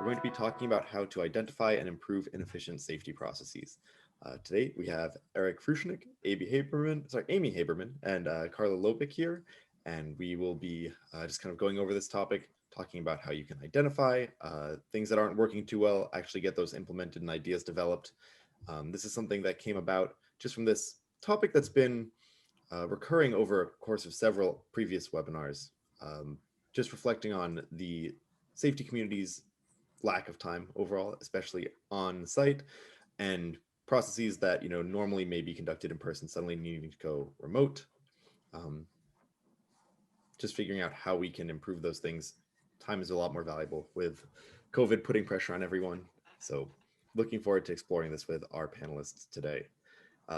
we're going to be talking about how to identify and improve inefficient safety processes. Today, we have Erich Fruchtnicht, Amy Haberman, and Carla Lobeck here, and we will be just kind of going over this topic, talking about how you can identify things that aren't working too well, actually get those implemented and ideas developed. This is something that came about just from this topic that's been recurring over a course of several previous webinars, just reflecting on the safety community's lack of time overall, especially on site, and processes that normally may be conducted in person suddenly needing to go remote. Just figuring out how we can improve those things. Time is a lot more valuable with COVID putting pressure on everyone. So looking forward to exploring this with our panelists today.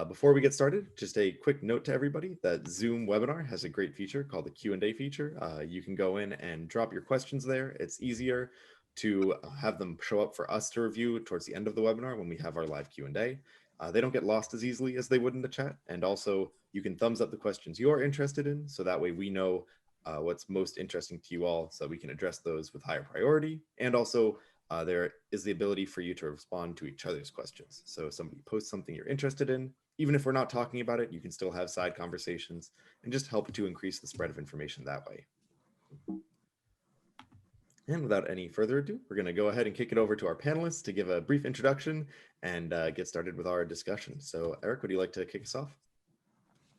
Before we get started, just a quick note to everybody that Zoom webinar has a great feature called the Q&A feature. You can go in and drop your questions there. It's easier to have them show up for us to review towards the end of the webinar when we have our live Q&A. They don't get lost as easily as they would in the chat. And also you can thumbs up the questions you're interested in. So that way we know what's most interesting to you all, so we can address those with higher priority. And also there is the ability for you to respond to each other's questions. So if somebody posts something you're interested in, even if we're not talking about it, you can still have side conversations and just help to increase the spread of information that way. And without any further ado, we're going to go ahead and kick it over to our panelists to give a brief introduction and get started with our discussion. So Erich, would you like to kick us off?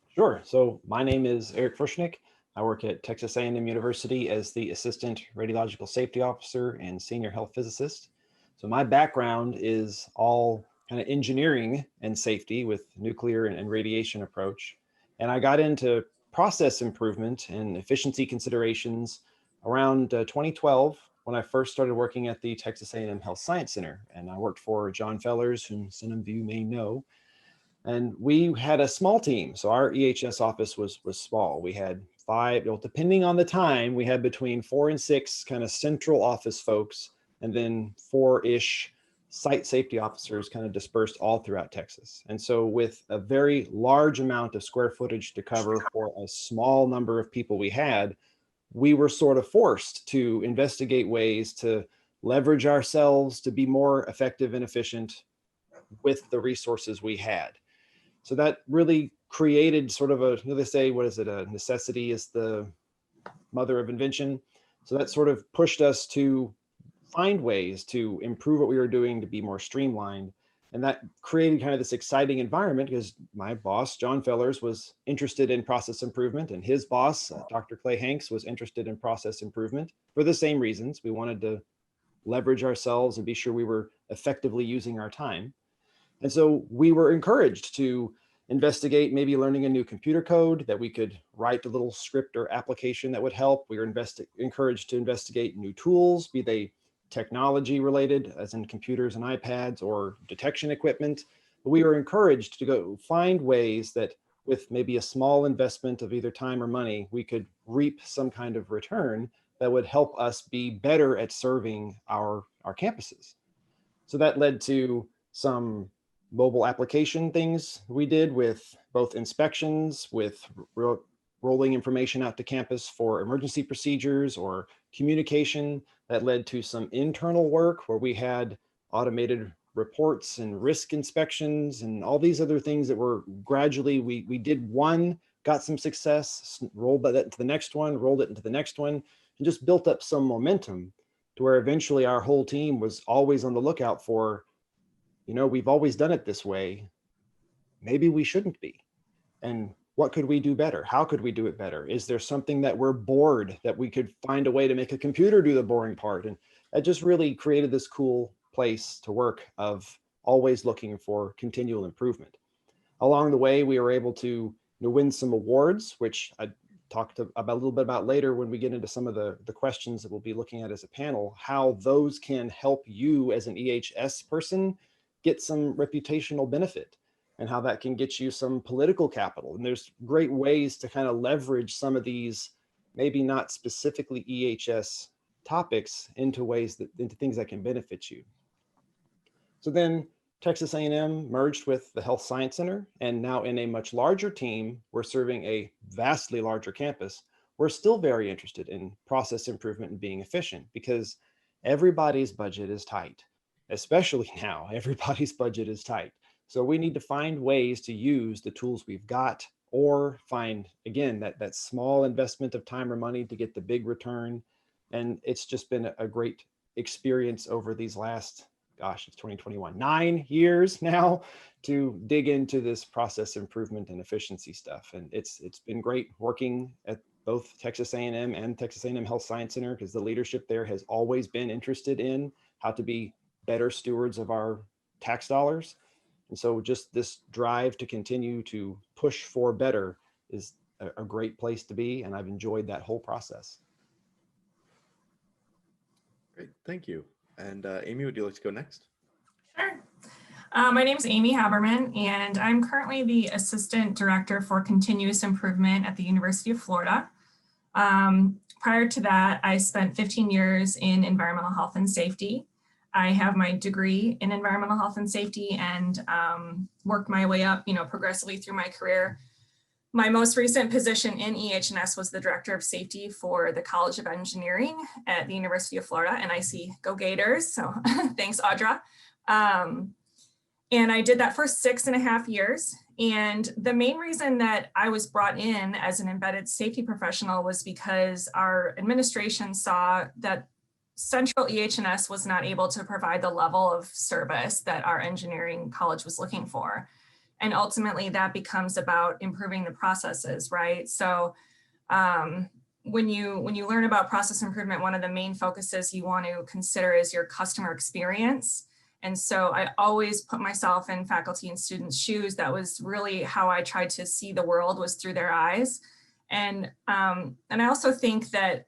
Sure. So my name is Erich Firschnik. I work at Texas A&M University as the Assistant Radiological Safety Officer and Senior Health Physicist. So my background is all kind of engineering and safety with nuclear and radiation approach. And I got into process improvement and efficiency considerations around 2012 when I first started working at the Texas A&M Health Science Center. And I worked for John Fellers, whom some of you may know. And we had a small team. So our EHS office was small. We had 5, depending on the time, we had between 4 and 6 kind of central office folks, and then 4-ish site safety officers kind of dispersed all throughout Texas. And so with a very large amount of square footage to cover for a small number of people we were sort of forced to investigate ways to leverage ourselves to be more effective and efficient with the resources we had. So that really created sort of they say, what is it? A necessity is the mother of invention. So that sort of pushed us to find ways to improve what we were doing to be more streamlined. And that created kind of this exciting environment because my boss, John Fellers, was interested in process improvement, and his boss, Dr. Clay Hanks, was interested in process improvement for the same reasons. We wanted to leverage ourselves and be sure we were effectively using our time. And so we were encouraged to investigate maybe learning a new computer code that we could write a little script or application that would help. We were encouraged to investigate new tools, be they technology related, as in computers and iPads, or detection equipment. But we were encouraged to go find ways that with maybe a small investment of either time or money, we could reap some kind of return that would help us be better at serving our campuses. So that led to some mobile application things we did with both inspections, with rolling information out to campus for emergency procedures or communication. That led to some internal work where we had automated reports and risk inspections and all these other things that were gradually, we did one, got some success, rolled that into the next one, rolled it into the next one, and just built up some momentum to where eventually our whole team was always on the lookout for, we've always done it this way. Maybe we shouldn't be. And what could we do better? How could we do it better? Is there something that we're bored that we could find a way to make a computer do the boring part? And that just really created this cool place to work of always looking for continual improvement. Along the way, we were able to win some awards, which I talked about a little bit about later when we get into some of the questions that we'll be looking at as a panel, how those can help you as an EHS person get some reputational benefit, and how that can get you some political capital. And there's great ways to kind of leverage some of these, maybe not specifically EHS topics, into things that can benefit you. So then Texas A&M merged with the Health Science Center, and now in a much larger team, we're serving a vastly larger campus. We're still very interested in process improvement and being efficient, because everybody's budget is tight, especially now. Everybody's budget is tight. So we need to find ways to use the tools we've got, or find, again, that small investment of time or money to get the big return. And it's just been a great experience over these last, gosh, it's 2021, 9 years now, to dig into this process improvement and efficiency stuff. And it's been great working at both Texas A&M and Texas A&M Health Science Center, because the leadership there has always been interested in how to be better stewards of our tax dollars. And so just this drive to continue to push for better is a great place to be. And I've enjoyed that whole process. Great, thank you. And Amy, would you like to go next? Sure. My name is Amy Haberman, and I'm currently the Assistant Director for Continuous Improvement at the University of Florida. Prior to that, I spent 15 years in environmental health and safety. I have my degree in environmental health and safety, and worked my way up, progressively through my career. My most recent position in EH&S was the Director of Safety for the College of Engineering at the University of Florida, and I see go Gators, so thanks, Audra. And I did that for 6.5 years. And the main reason that I was brought in as an embedded safety professional was because our administration saw that Central EH&S was not able to provide the level of service that our engineering college was looking for. And ultimately that becomes about improving the processes, right? So when you learn about process improvement, one of the main focuses you want to consider is your customer experience. And so I always put myself in faculty and students' shoes. That was really how I tried to see the world, was through their eyes. And I also think that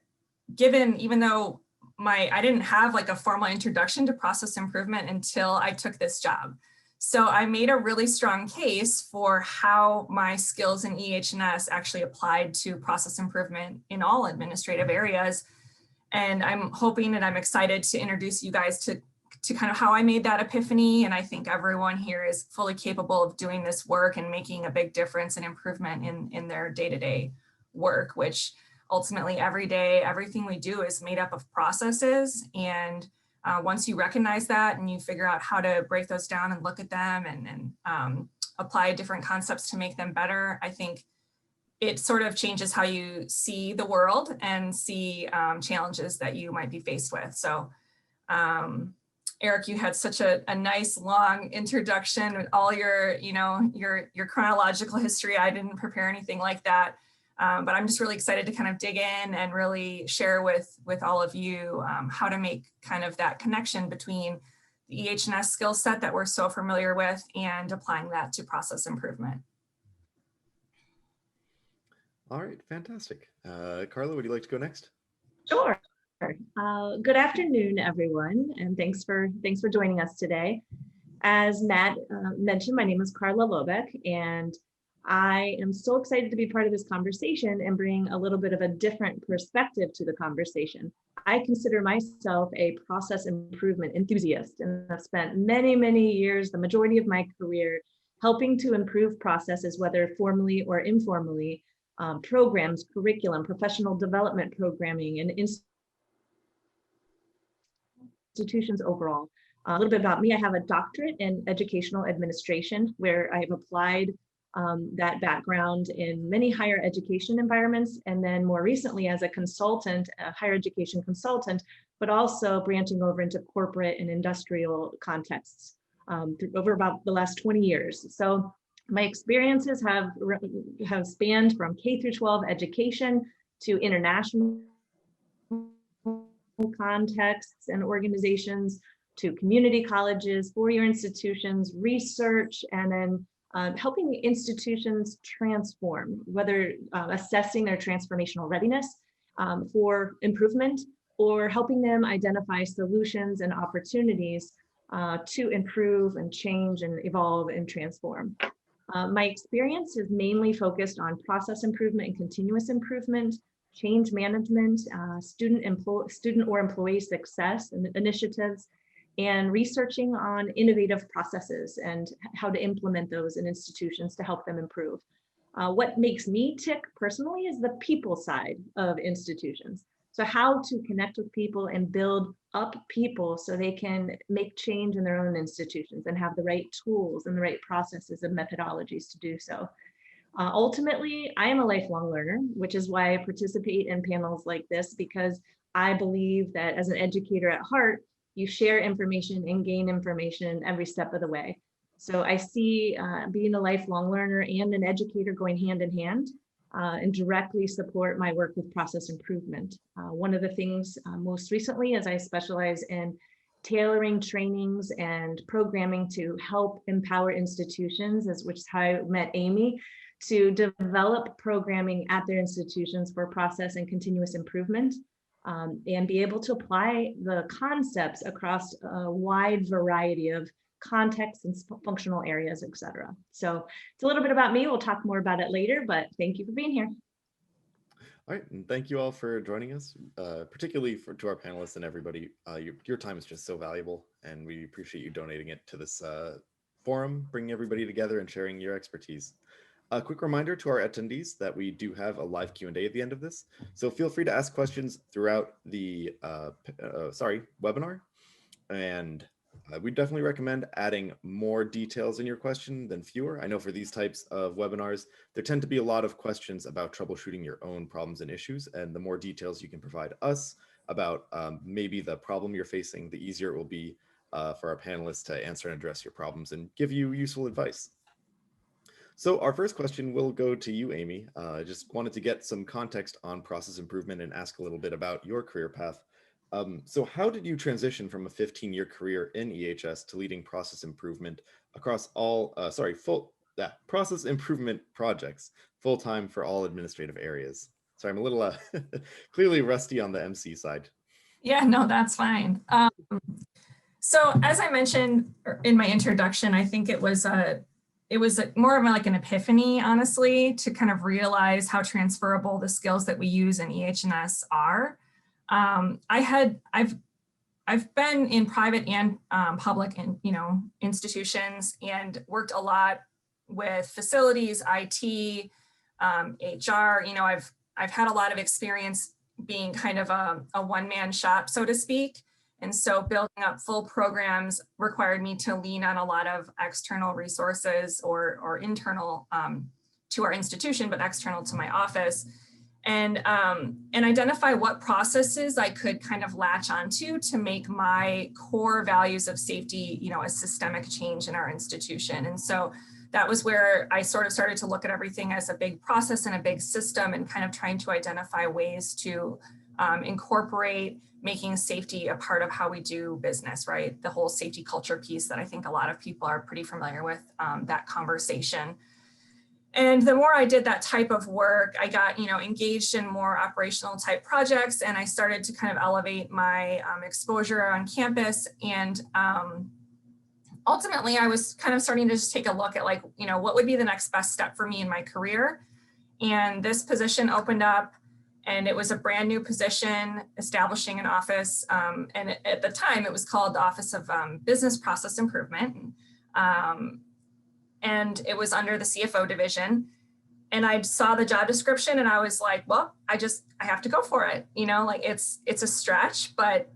even though I didn't have like a formal introduction to process improvement until I took this job. So I made a really strong case for how my skills in EH&S actually applied to process improvement in all administrative areas. And I'm hoping and I'm excited to introduce you guys to kind of how I made that epiphany. And I think everyone here is fully capable of doing this work and making a big difference and improvement in their day-to-day work, which ultimately every day, everything we do is made up of processes. And once you recognize that and you figure out how to break those down and look at them and apply different concepts to make them better, I think it sort of changes how you see the world and see challenges that you might be faced with. So Erich, you had such a nice long introduction with all your chronological history. I didn't prepare anything like that. But I'm just really excited to kind of dig in and really share with all of you how to make kind of that connection between the EH&S skill set that we're so familiar with and applying that to process improvement. All right, fantastic. Karla, would you like to go next? Sure. Good afternoon, everyone, and thanks for joining us today. As Matt mentioned, my name is Carla Lobeck, and I am so excited to be part of this conversation and bring a little bit of a different perspective to the conversation. I consider myself a process improvement enthusiast, and I've spent many, many years, the majority of my career, helping to improve processes, whether formally or informally, programs, curriculum, professional development programming, and institutions overall. A little bit about me: I have a doctorate in educational administration, where I have applied that background in many higher education environments, and then more recently as a consultant, a higher education consultant, but also branching over into corporate and industrial contexts over about the last 20 years. So my experiences have spanned from K through 12 education to international contexts and organizations, to community colleges, four-year institutions, research, and then helping institutions transform, whether assessing their transformational readiness for improvement, or helping them identify solutions and opportunities to improve and change and evolve and transform. My experience is mainly focused on process improvement and continuous improvement, change management, student or employee success and initiatives, and researching on innovative processes and how to implement those in institutions to help them improve. What makes me tick personally is the people side of institutions. So how to connect with people and build up people so they can make change in their own institutions and have the right tools and the right processes and methodologies to do so. Ultimately, I am a lifelong learner, which is why I participate in panels like this, because I believe that as an educator at heart, you share information and gain information every step of the way. So I see being a lifelong learner and an educator going hand in hand and directly support my work with process improvement. One of the things most recently is I specialize in tailoring trainings and programming to help empower institutions, which is how I met Amy, to develop programming at their institutions for process and continuous improvement, and be able to apply the concepts across a wide variety of contexts and functional areas, et cetera. So it's a little bit about me. We'll talk more about it later, but thank you for being here. All right, and thank you all for joining us, particularly to our panelists and everybody. Your time is just so valuable, and we appreciate you donating it to this forum, bringing everybody together and sharing your expertise. A quick reminder to our attendees that we do have a live Q&A at the end of this, so feel free to ask questions throughout the webinar, and we definitely recommend adding more details in your question than fewer. I know for these types of webinars, there tend to be a lot of questions about troubleshooting your own problems and issues, and the more details you can provide us about maybe the problem you're facing, the easier it will be for our panelists to answer and address your problems and give you useful advice. So our first question will go to you, Amy. I just wanted to get some context on process improvement and ask a little bit about your career path. So how did you transition from a 15-year career in EHS to leading process improvement across all, process improvement projects, full-time for all administrative areas? Sorry, I'm a little clearly rusty on the MC side. Yeah, no, that's fine. So as I mentioned in my introduction, I think it was more of like an epiphany, honestly, to kind of realize how transferable the skills that we use in EH&S are. I've been in private and public and institutions and worked a lot with facilities, IT, HR. I've had a lot of experience being kind of a one-man shop, so to speak. And so building up full programs required me to lean on a lot of external resources or internal to our institution, but external to my office, and identify what processes I could kind of latch onto to make my core values of safety, a systemic change in our institution. And so that was where I sort of started to look at everything as a big process and a big system, and kind of trying to identify ways to incorporate making safety a part of how we do business, right? The whole safety culture piece that I think a lot of people are pretty familiar with, that conversation. And the more I did that type of work, I got, engaged in more operational type projects, and I started to kind of elevate my exposure on campus. And ultimately, I was kind of starting to just take a look at what would be the next best step for me in my career. And this position opened up, and it was a brand new position, establishing an office. And at the time, it was called the Office of Business Process Improvement. And it was under the CFO division. And I saw the job description and I was like, well, I have to go for it. It's a stretch, but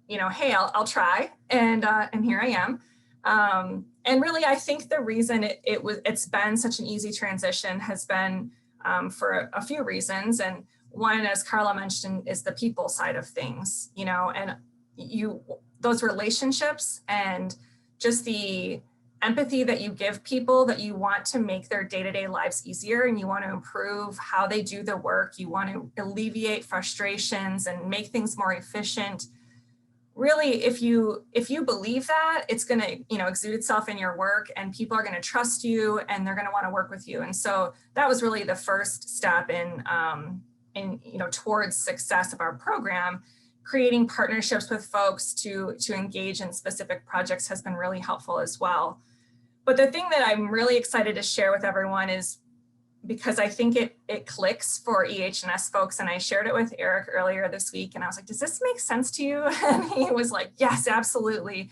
hey, I'll try. And here I am. And really, I think the reason it's been such an easy transition has been for a few reasons. And one, as Karla mentioned, is the people side of things, and those relationships and just the empathy that you give people, that you want to make their day-to-day lives easier, and you want to improve how they do the work. You want to alleviate frustrations and make things more efficient. Really, if you believe that, it's going to exude itself in your work, and people are going to trust you, and they're going to want to work with you. And so that was really the first step in towards success of our program. Creating partnerships with folks to engage in specific projects has been really helpful as well. But the thing that I'm really excited to share with everyone is, because I think it clicks for EH&S folks, and I shared it with Erich earlier this week, and I was like, does this make sense to you? And he was like, yes, absolutely.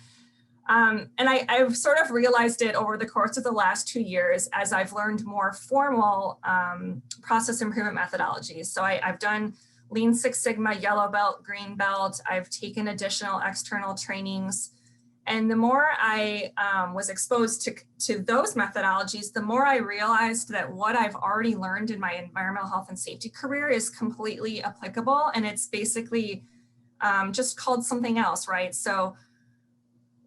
And I've sort of realized it over the course of the last 2 years as I've learned more formal process improvement methodologies. So I've done Lean Six Sigma, yellow belt, green belt. I've taken additional external trainings. And the more I was exposed to those methodologies, the more I realized that what I've already learned in my environmental health and safety career is completely applicable. And it's basically just called something else, right? So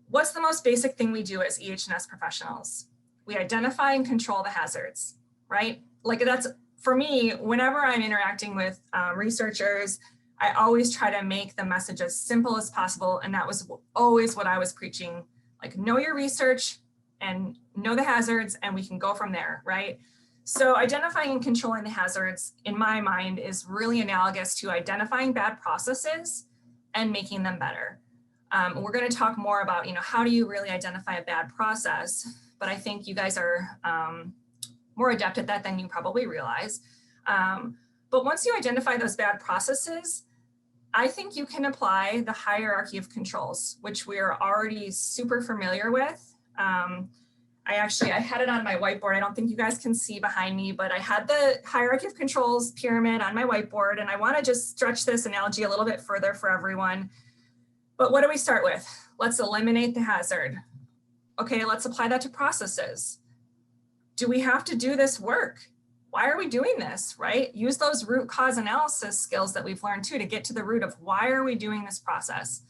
what's the most basic thing we do as EH&S professionals? We identify and control the hazards, right? Like that's, for me, whenever I'm interacting with researchers, I always try to make the message as simple as possible. And that was always what I was preaching, like know your research and know the hazards and we can go from there, right? So identifying and controlling the hazards in my mind is really analogous to identifying bad processes and making them better. We're going to talk more about, how do you really identify a bad process? But I think you guys are more adept at that than you probably realize. But once you identify those bad processes, I think you can apply the hierarchy of controls, which we are already super familiar with. I had it on my whiteboard. I don't think you guys can see behind me, but I had the hierarchy of controls pyramid on my whiteboard, and I want to just stretch this analogy a little bit further for everyone. But what do we start with? Let's eliminate the hazard. Okay, let's apply that to processes. Do we have to do this work? Why are we doing this, right? Use those root cause analysis skills that we've learned too to get to the root of why are we doing this process?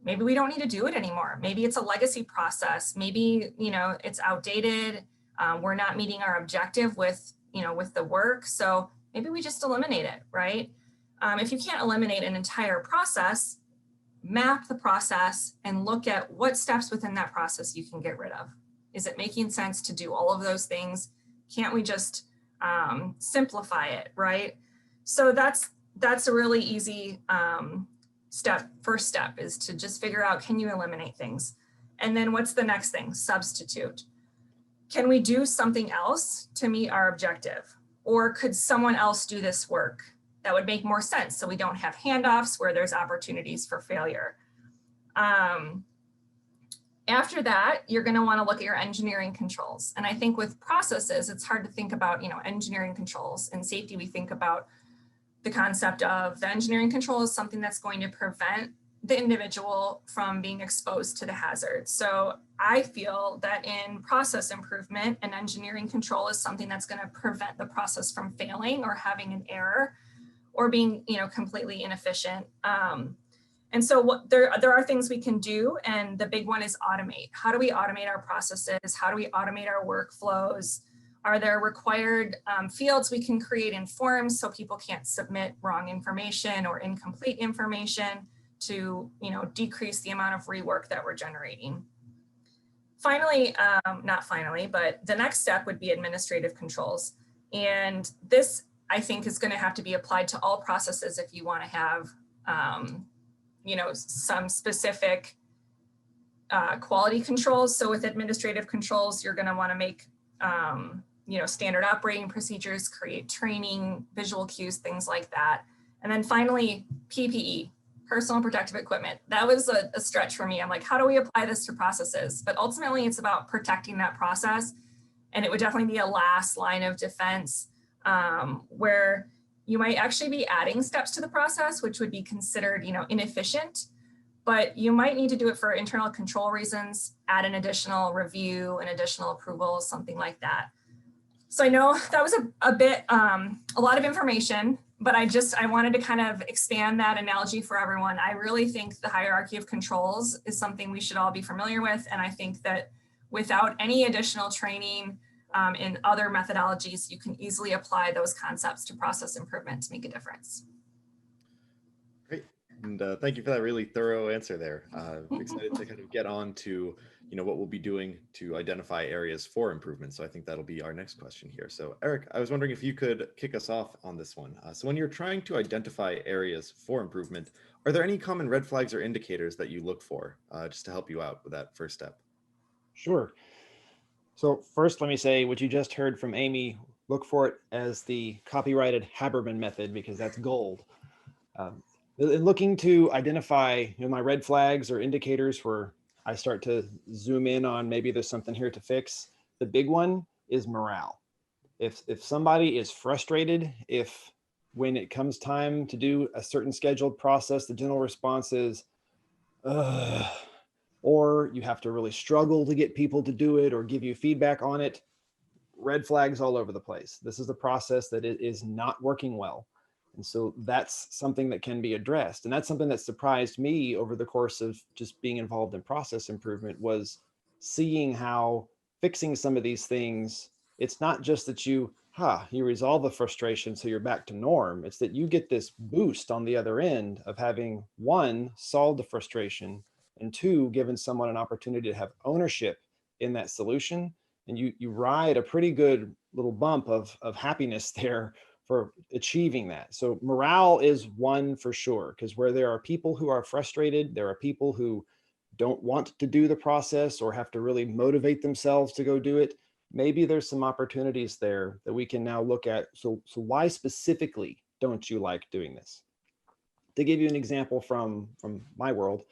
Maybe we don't need to do it anymore. Maybe it's a legacy process. Maybe, it's outdated. We're not meeting our objective with the work. So maybe we just eliminate it, right? If you can't eliminate an entire process, map the process and look at what steps within that process you can get rid of. Is it making sense to do all of those things? Can't we just simplify it, right? So that's a really easy first step is to just figure out, can you eliminate things? And then what's the next thing? Substitute. Can we do something else to meet our objective? Or could someone else do this work? That would make more sense so we don't have handoffs where there's opportunities for failure. After that, you're going to want to look at your engineering controls. And I think with processes, it's hard to think about, engineering controls. In safety, we think about the concept of the engineering control is something that's going to prevent the individual from being exposed to the hazard. So I feel that in process improvement, an engineering control is something that's going to prevent the process from failing or having an error or being, completely inefficient. And so there are things we can do, and the big one is automate. How do we automate our processes? How do we automate our workflows? Are there required fields we can create in forms so people can't submit wrong information or incomplete information to, decrease the amount of rework that we're generating? Finally, not finally, but the next step would be administrative controls. And this, I think, is going to have to be applied to all processes if you want to have some specific quality controls. So with administrative controls, you're going to want to make, standard operating procedures, create training, visual cues, things like that. And then finally, PPE, personal protective equipment. That was a stretch for me. I'm like, how do we apply this to processes? But ultimately, it's about protecting that process. And it would definitely be a last line of defense where you might actually be adding steps to the process, which would be considered, inefficient, but you might need to do it for internal control reasons, add an additional review, an additional approval, something like that. So I know that was a lot of information, but I wanted to kind of expand that analogy for everyone. I really think the hierarchy of controls is something we should all be familiar with. And I think that without any additional training, in other methodologies, you can easily apply those concepts to process improvement to make a difference. Great, and thank you for that really thorough answer there. Excited to kind of get on to what we'll be doing to identify areas for improvement. So I think that'll be our next question here. So Erich, I was wondering if you could kick us off on this one. So when you're trying to identify areas for improvement, are there any common red flags or indicators that you look for just to help you out with that first step? Sure. So first, let me say what you just heard from Amy, look for it as the copyrighted Haberman method, because that's gold. In looking to identify my red flags or indicators where I start to zoom in on maybe there's something here to fix, the big one is morale. If somebody is frustrated, if when it comes time to do a certain scheduled process, the general response is, ugh, or you have to really struggle to get people to do it or give you feedback on it. Red flags all over the place. This is a process that is not working well. And so that's something that can be addressed. And that's something that surprised me over the course of just being involved in process improvement, was seeing how fixing some of these things, it's not just that you resolve the frustration so you're back to norm. It's that you get this boost on the other end of having, one, solved the frustration, and two, given someone an opportunity to have ownership in that solution. And you ride a pretty good little bump of happiness there for achieving that. So morale is one for sure, because where there are people who are frustrated, there are people who don't want to do the process or have to really motivate themselves to go do it. Maybe there's some opportunities there that we can now look at. So why specifically don't you like doing this? To give you an example from my world,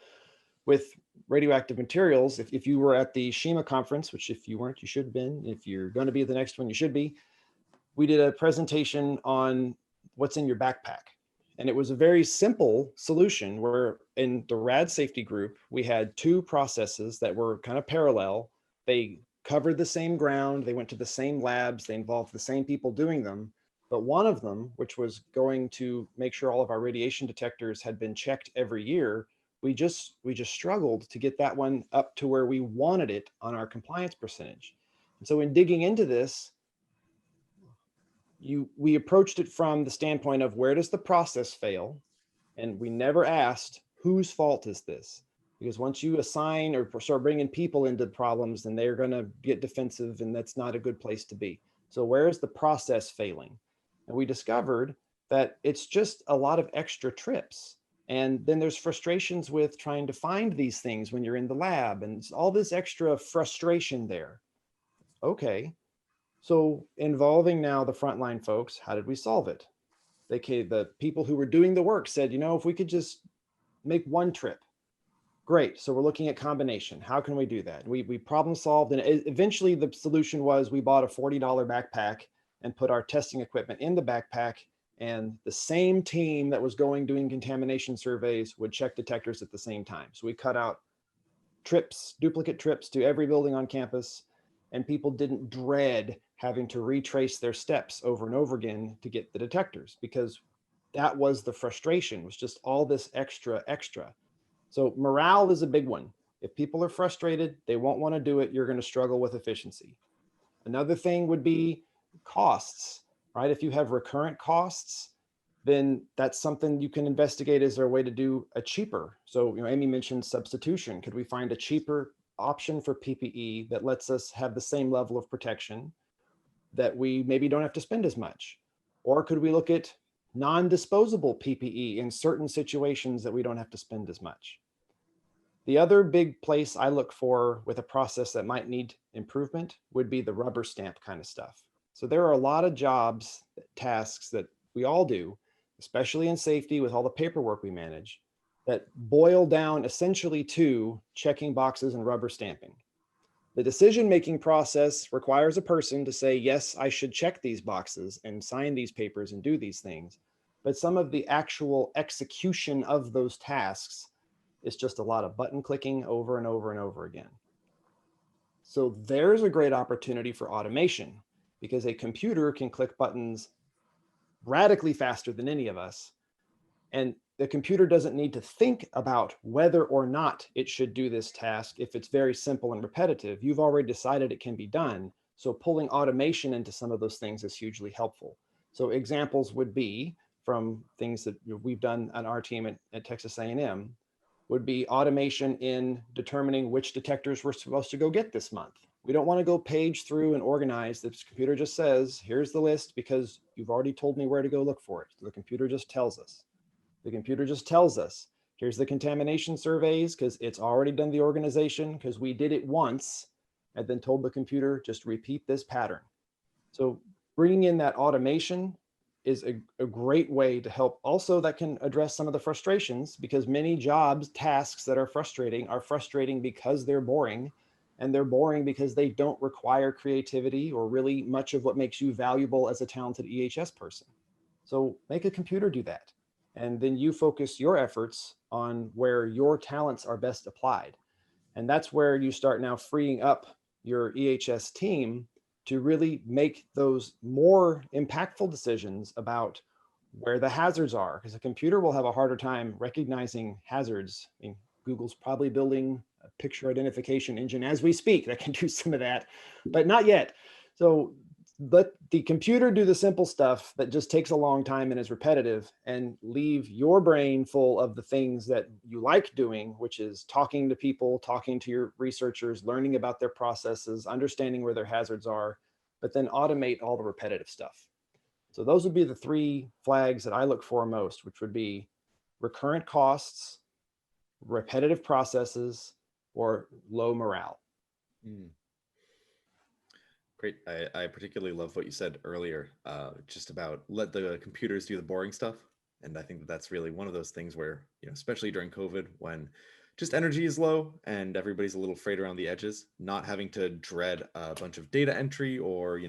with radioactive materials, if you were at the SHEMA conference, which if you weren't, you should have been. If you're going to be at the next one, you should be. We did a presentation on what's in your backpack. And it was a very simple solution where in the RAD safety group, we had two processes that were kind of parallel. They covered the same ground. They went to the same labs. They involved the same people doing them. But one of them, which was going to make sure all of our radiation detectors had been checked every year, we just struggled to get that one up to where we wanted it on our compliance percentage. And so in digging into this, we approached it from the standpoint of, where does the process fail? And we never asked, whose fault is this? Because once you assign or start bringing people into problems, then they're going to get defensive, and that's not a good place to be. So where is the process failing? And we discovered that it's just a lot of extra trips. And then there's frustrations with trying to find these things when you're in the lab, and all this extra frustration there. Okay. So involving now the frontline folks, how did we solve it? The people who were doing the work said, if we could just make one trip, great. So we're looking at combination. How can we do that? We problem solved, and eventually the solution was we bought a $40 backpack and put our testing equipment in the backpack, and the same team that was doing contamination surveys would check detectors at the same time. So we cut out duplicate trips to every building on campus, and people didn't dread having to retrace their steps over and over again to get the detectors, because that was the frustration, was just all this extra. So morale is a big one. If people are frustrated, they won't want to do it, you're going to struggle with efficiency. Another thing would be costs, right? If you have recurrent costs, then that's something you can investigate. Is there a way to do a cheaper? So, Amy mentioned substitution. Could we find a cheaper option for PPE that lets us have the same level of protection that we maybe don't have to spend as much? Or could we look at non-disposable PPE in certain situations that we don't have to spend as much? The other big place I look for with a process that might need improvement would be the rubber stamp kind of stuff. So there are a lot of jobs, tasks that we all do, especially in safety with all the paperwork we manage, that boil down essentially to checking boxes and rubber stamping. The decision-making process requires a person to say, yes, I should check these boxes and sign these papers and do these things. But some of the actual execution of those tasks is just a lot of button clicking over and over and over again. So there's a great opportunity for automation, because a computer can click buttons radically faster than any of us. And the computer doesn't need to think about whether or not it should do this task. If it's very simple and repetitive, you've already decided it can be done. So pulling automation into some of those things is hugely helpful. So examples would be from things that we've done on our team at Texas A&M, would be automation in determining which detectors we're supposed to go get this month. We don't want to go page through and organize. The computer just says, here's the list because you've already told me where to go look for it. So the computer just tells us. The computer just tells us, here's the contamination surveys, because it's already done the organization, because we did it once and then told the computer, just repeat this pattern. So bringing in that automation is a great way to help. Also, that can address some of the frustrations, because many jobs, tasks that are frustrating because they're boring, and they're boring because they don't require creativity or really much of what makes you valuable as a talented EHS person. So make a computer do that. And then you focus your efforts on where your talents are best applied. And that's where you start now freeing up your EHS team to really make those more impactful decisions about where the hazards are, because a computer will have a harder time recognizing hazards. I mean, Google's probably building a picture identification engine as we speak that can do some of that, but not yet. So let the computer do the simple stuff that just takes a long time and is repetitive, and leave your brain full of the things that you like doing, which is talking to people, talking to your researchers, learning about their processes, understanding where their hazards are, but then automate all the repetitive stuff. So those would be the 3 flags that I look for most, which would be recurrent costs, repetitive processes, or low morale. Mm. Great. I particularly love what you said earlier, just about let the computers do the boring stuff. And I think that that's really one of those things where, especially during COVID, when just energy is low and everybody's a little frayed around the edges, not having to dread a bunch of data entry or,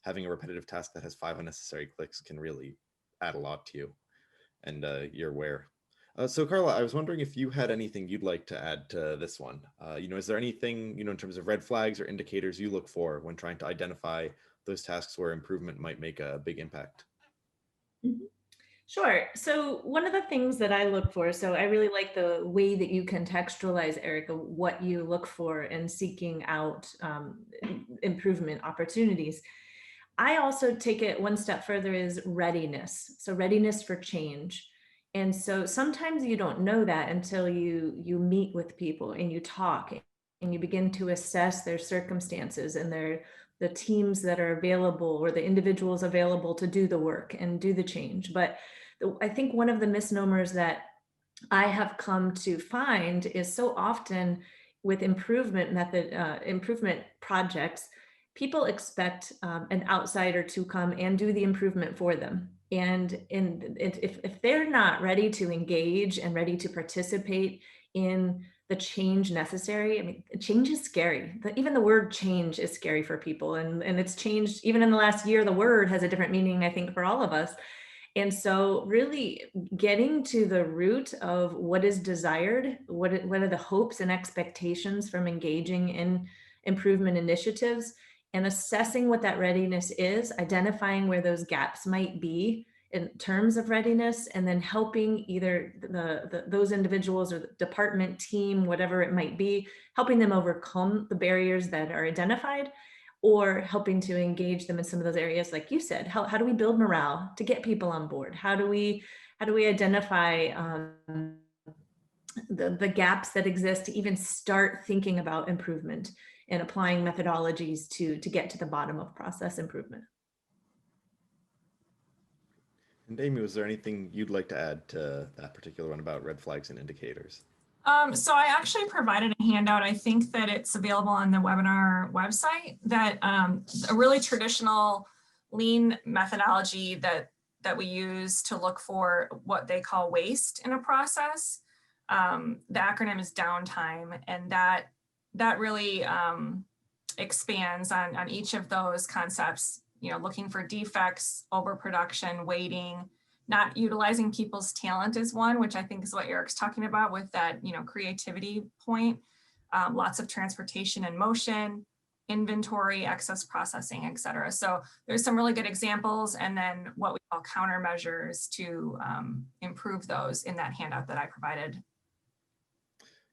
having a repetitive task that has 5 unnecessary clicks can really add a lot to you. And you're aware. So Carla, I was wondering if you had anything you'd like to add to this one. Is there anything, in terms of red flags or indicators you look for when trying to identify those tasks where improvement might make a big impact? Sure. So one of the things that I look for, so I really like the way that you contextualize, Erich, what you look for in seeking out improvement opportunities. I also take it one step further is readiness. So readiness for change. And so sometimes you don't know that until you meet with people and you talk and you begin to assess their circumstances and the teams that are available or the individuals available to do the work and do the change. But I think one of the misnomers that I have come to find is so often with improvement projects, people expect an outsider to come and do the improvement for them. And if they're not ready to engage and ready to participate in the change necessary, I mean, change is scary. Even the word change is scary for people. And it's changed, even in the last year, the word has a different meaning, I think, for all of us. And so really getting to the root of what is desired, what are the hopes and expectations from engaging in improvement initiatives, and assessing what that readiness is, identifying where those gaps might be in terms of readiness, and then helping either those individuals or the department team, whatever it might be, helping them overcome the barriers that are identified, or helping to engage them in some of those areas, like you said. How do we build morale to get people on board? How do we identify the gaps that exist to even start thinking about improvement and applying methodologies to get to the bottom of process improvement? And Amy, was there anything you'd like to add to that particular one about red flags and indicators? So I actually provided a handout. I think that it's available on the webinar website, that a really traditional lean methodology that we use to look for what they call waste in a process. The acronym is downtime, and that really expands on each of those concepts, looking for defects, overproduction, waiting. Not utilizing people's talent is one, which I think is what Erich's talking about with that, creativity point. Lots of transportation and motion, inventory, excess processing, et cetera. So there's some really good examples, and then what we call countermeasures to improve those in that handout that I provided.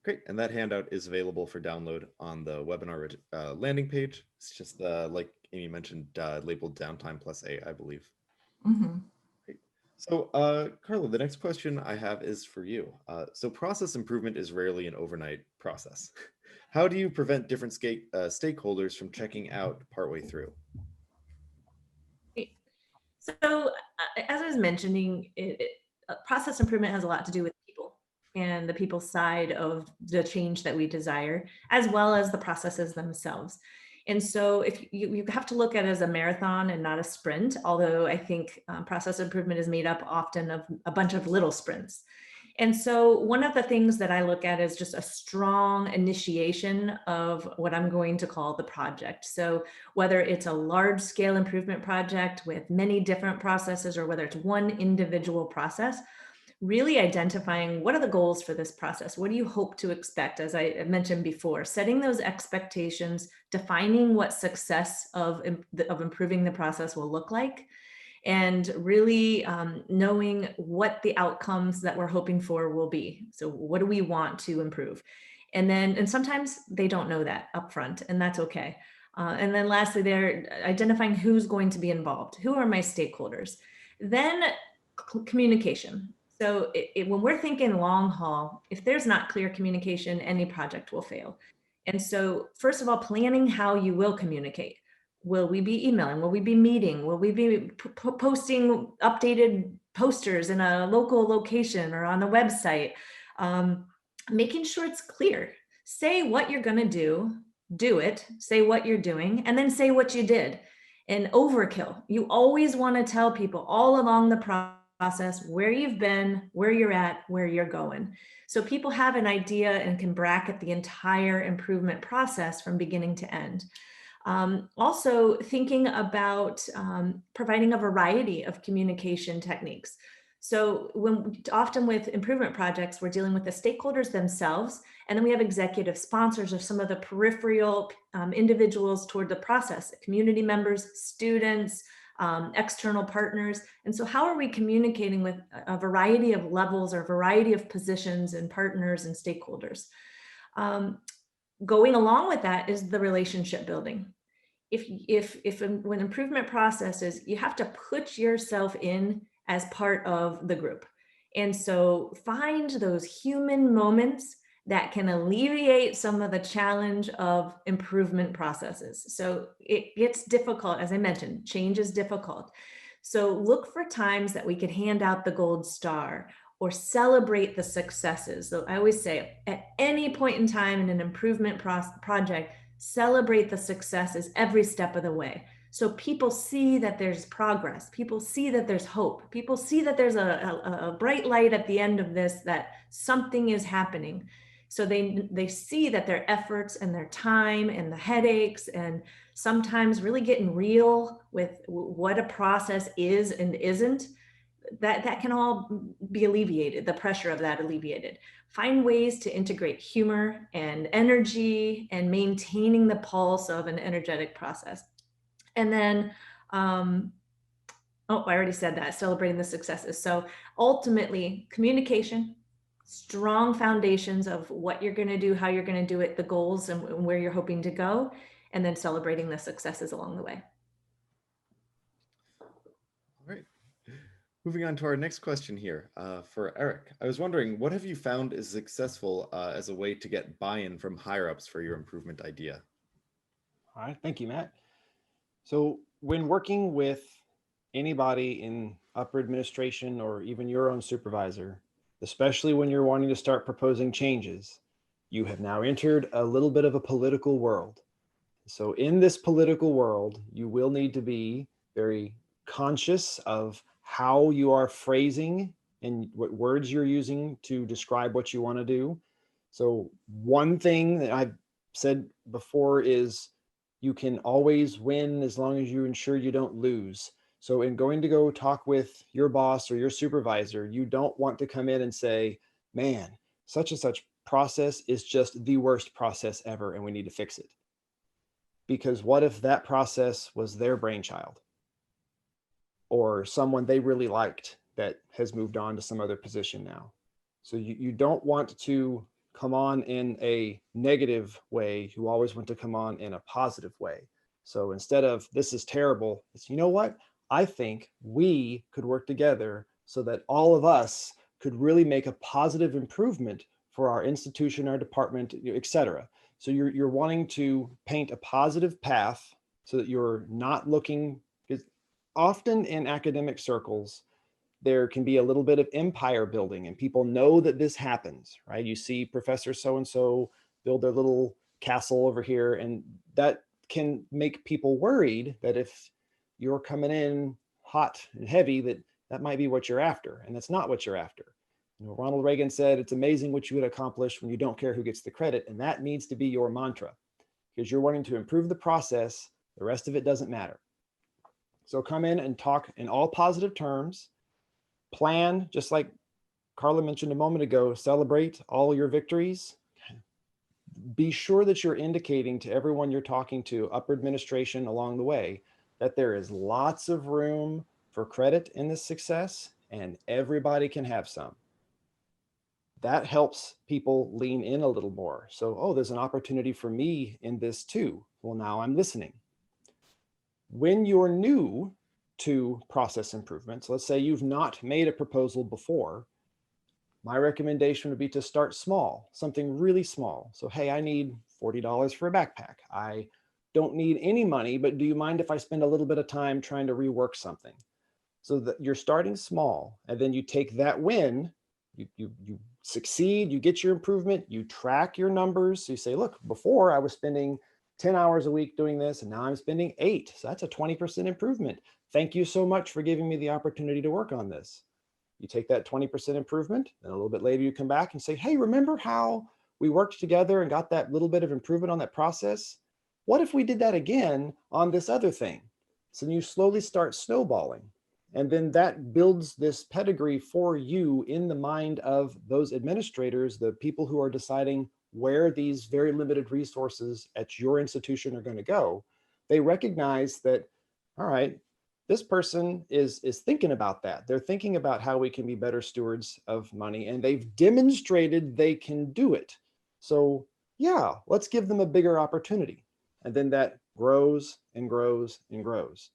Great, and that handout is available for download on the webinar landing page. It's just like Amy mentioned, labeled downtime plus A, I believe. Mm-hmm. So, Karla, the next question I have is for you. So process improvement is rarely an overnight process. How do you prevent different stakeholders from checking out partway through? So as I was mentioning, process improvement has a lot to do with people and the people side of the change that we desire, as well as the processes themselves. And so if you have to look at it as a marathon and not a sprint, although I think process improvement is made up often of a bunch of little sprints. And so one of the things that I look at is just a strong initiation of what I'm going to call the project. So whether it's a large scale improvement project with many different processes, or whether it's one individual process, really identifying what are the goals for this process? What do you hope to expect? As I mentioned before, setting those expectations, defining what success of improving the process will look like, and really knowing what the outcomes that we're hoping for will be. So what do we want to improve? And sometimes they don't know that upfront, and that's okay. And then lastly, they're identifying who's going to be involved. Who are my stakeholders? Then communication. So when we're thinking long haul, if there's not clear communication, any project will fail. And so first of all, planning how you will communicate. Will we be emailing? Will we be meeting? Will we be posting updated posters in a local location or on the website? Making sure it's clear. Say what you're going to do it, say what you're doing, and then say what you did. And overkill. You always want to tell people all along the process where you've been, where you're at, where you're going. So people have an idea and can bracket the entire improvement process from beginning to end. Also thinking about providing a variety of communication techniques. So often with improvement projects, we're dealing with the stakeholders themselves, and then we have executive sponsors of some of the peripheral individuals toward the process, community members, students, external partners. And so how are we communicating with a variety of levels or a variety of positions and partners and stakeholders? Going along with that is the relationship building. When improvement processes, you have to put yourself in as part of the group. And so find those human moments that can alleviate some of the challenge of improvement processes. So it gets difficult, as I mentioned, change is difficult. So look for times that we could hand out the gold star or celebrate the successes. So I always say at any point in time in an improvement project, celebrate the successes every step of the way. So people see that there's progress. People see that there's hope. People see that there's a bright light at the end of this, that something is happening. So they see that their efforts and their time and the headaches and sometimes really getting real with what a process is and isn't, that can all be alleviated, the pressure of that alleviated. Find ways to integrate humor and energy and maintaining the pulse of an energetic process. And then, I already said that, celebrating the successes. So ultimately, communication, strong foundations of what you're going to do, how you're going to do it, the goals and where you're hoping to go, and then celebrating the successes along the way. All right. Moving on to our next question here for Erich. I was wondering, what have you found is successful as a way to get buy-in from higher ups for your improvement idea? All right, thank you, Matt. So when working with anybody in upper administration or even your own supervisor, especially when you're wanting to start proposing changes, you have now entered a little bit of a political world. So in this political world, you will need to be very conscious of how you are phrasing and what words you're using to describe what you want to do. So one thing that I've said before is you can always win as long as you ensure you don't lose. So in going to go talk with your boss or your supervisor, you don't want to come in and say, man, such and such process is just the worst process ever and we need to fix it. Because what if that process was their brainchild or someone they really liked that has moved on to some other position now? So you don't want to come on in a negative way. You always want to come on in a positive way. So instead of this is terrible, it's, you know what? I think we could work together so that all of us could really make a positive improvement for our institution, our department, et cetera. So you're wanting to paint a positive path so that you're not looking, because often in academic circles, there can be a little bit of empire building and people know that this happens, right? You see Professor so-and-so build their little castle over here, and that can make people worried that if you're coming in hot and heavy, that might be what you're after, and that's not what you're after. Ronald Reagan said, it's amazing what you would accomplish when you don't care who gets the credit. And that needs to be your mantra, because you're wanting to improve the process. The rest of it doesn't matter. So come in and talk in all positive terms, plan, just like Carla mentioned a moment ago, celebrate all your victories. Be sure that you're indicating to everyone you're talking to, upper administration along the way, that there is lots of room for credit in this success and everybody can have some. That helps people lean in a little more. So, oh, there's an opportunity for me in this too. Well, now I'm listening. When you're new to process improvements, let's say you've not made a proposal before, my recommendation would be to start small, something really small. So, hey, I need $40 for a backpack. I don't need any money, but do you mind if I spend a little bit of time trying to rework something? So that you're starting small, and then you take that win, you succeed, you get your improvement, you track your numbers. So you say, look, before I was spending 10 hours a week doing this, and now I'm spending 8. So that's a 20% improvement. Thank you so much for giving me the opportunity to work on this. You take that 20% improvement, and a little bit later you come back and say, hey, remember how we worked together and got that little bit of improvement on that process? What if we did that again on this other thing? So you slowly start snowballing. And then that builds this pedigree for you in the mind of those administrators, the people who are deciding where these very limited resources at your institution are going to go. They recognize that, all right, this person is thinking about that. They're thinking about how we can be better stewards of money, and they've demonstrated they can do it. So yeah, let's give them a bigger opportunity. And then that grows and grows and grows.